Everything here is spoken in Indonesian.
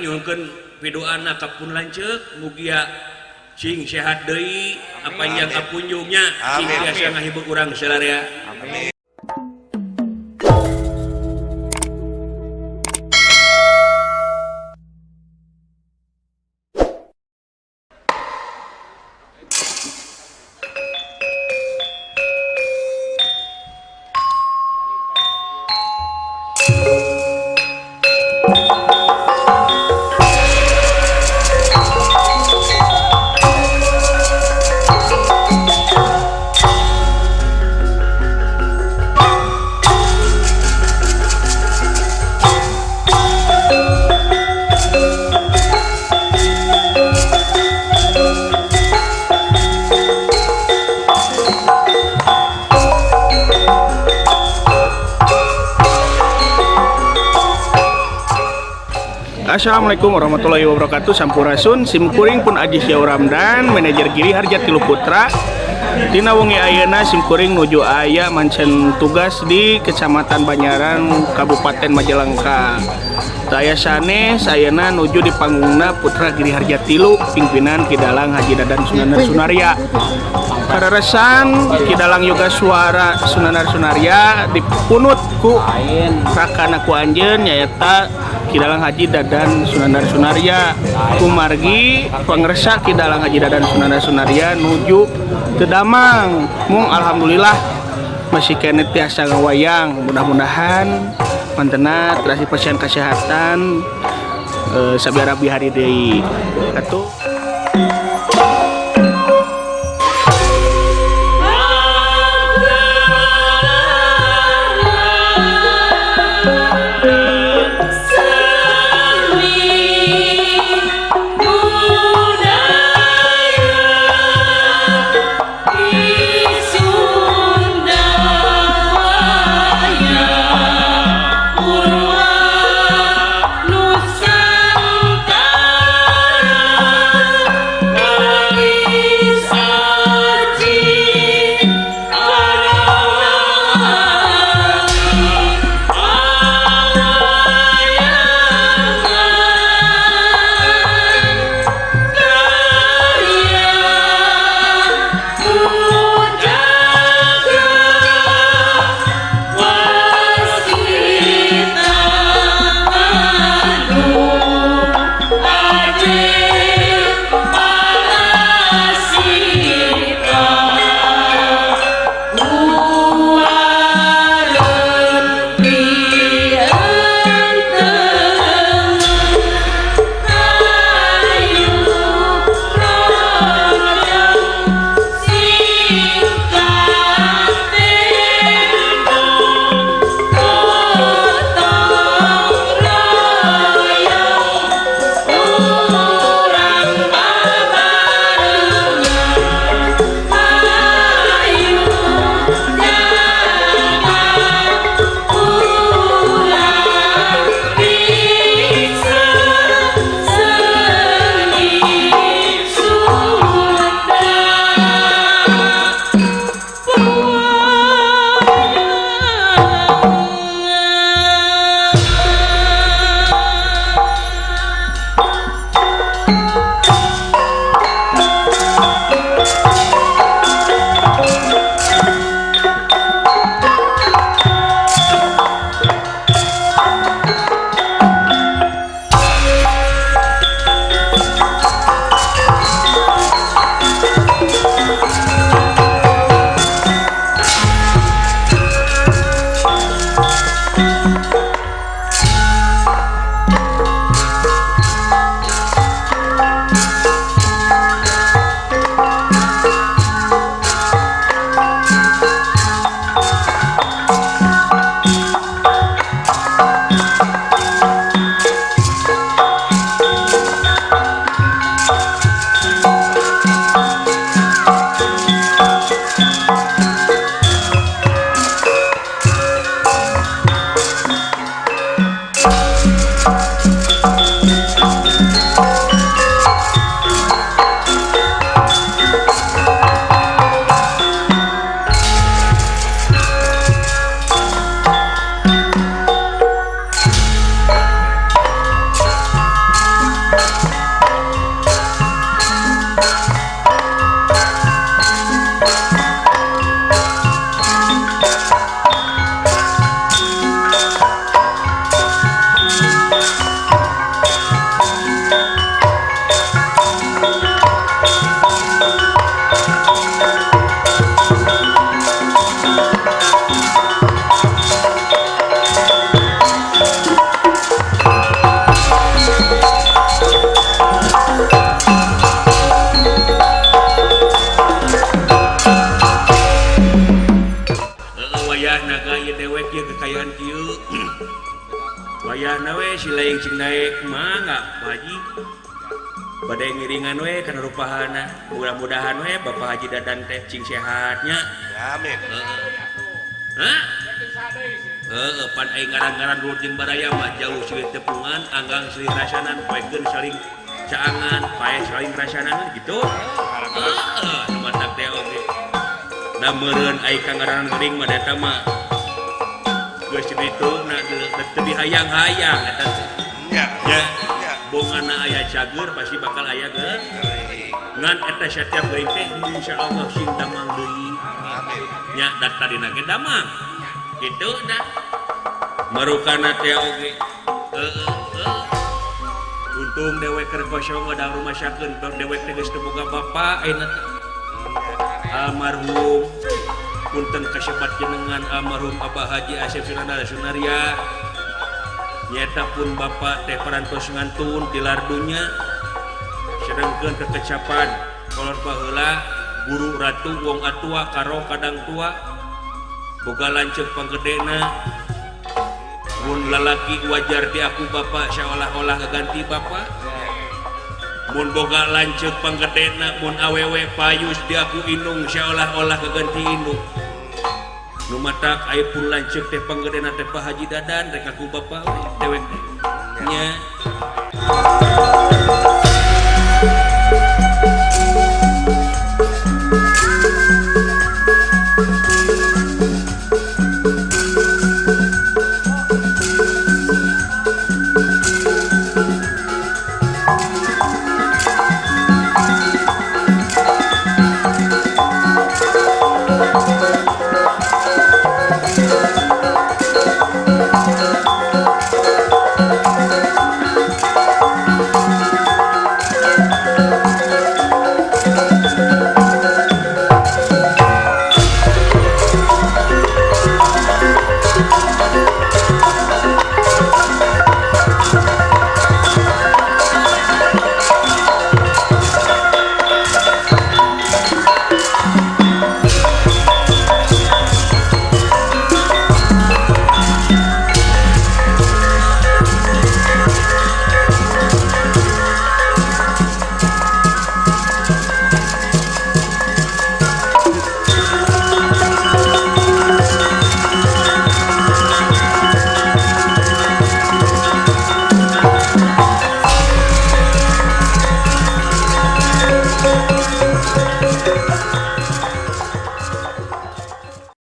nyuhkeun pidoana kapun lanceuk mugia cing sehat deui panjang kapunjungnya cing biasa ngahibur urang salarea. Amin. Assalamualaikum warahmatullahi wabarakatuh. Sampurasun simkuring pun Aji Syau Ramdan manajer Giri Harja Tilu Putra tina wengi ayeuna simkuring nuju aya mancen tugas di Kecamatan Banyaran Kabupaten Majalengka. Saya sanes ayeuna nuju di panggungna Putra Giri Harja Tilu pimpinan Kidalang Haji Dadan Sunanar Sunaria. Kadaresan Kidalang Yoga Suara Sunanar Sunaria dipunut ku rakana ku anjeun nyaeta Kidalang Haji Dadan Sunanar Sunaria kumargi pangresa Kidalang Haji Dadan Sunanar Sunaria nuju teu Damang. Mung alhamdulillah masih kene tiasa ngawayang. Mudah-mudahan mantena terasi pasien kesehatan sabara bihari deui atuh. sadayang cing naik mangga Haji badai ngiringan we kana rupahana mudah-mudahan we Bapak Haji Dadan teh cing sehatnya amin hah pan aing ngaran-ngaran rutin baraya mah jauh silih tepungan anggang silih rasanan paekeun saling caangan pae saling rasanan gitu matak teh oge da meureun ai ka ngaran gering mah eta mah geus ditungna teu dihayang-hayang eta ya ya bongana aya cager pasti bakal aya ge ngan eta setiap geuing teh insyaallah sing damang deui amin nya dat tadina ge damang gitu dah marukana teh oge untung dewek keur kosong ada rumah sakeun dewek teh geus teu boga bapa ayeuna teh almarhum punten kasebat jenengan almarhum Abah Haji Asep Sunaria nyata pun bapak teh parantos ngantun di lardunya sedangkeun kekecapan kolot baheula guru ratu wong atua karo kadang tua boga lanceuk panggedena mun lalaki wajar di aku bapak seolah-olah ganti bapak mun boga lanceuk panggedena mun awewe payus di aku indung seolah-olah ganti indung nu matak aya pun lanceuk teh panggedena teh Pak Haji Dadan rek aku bapak we dewek nya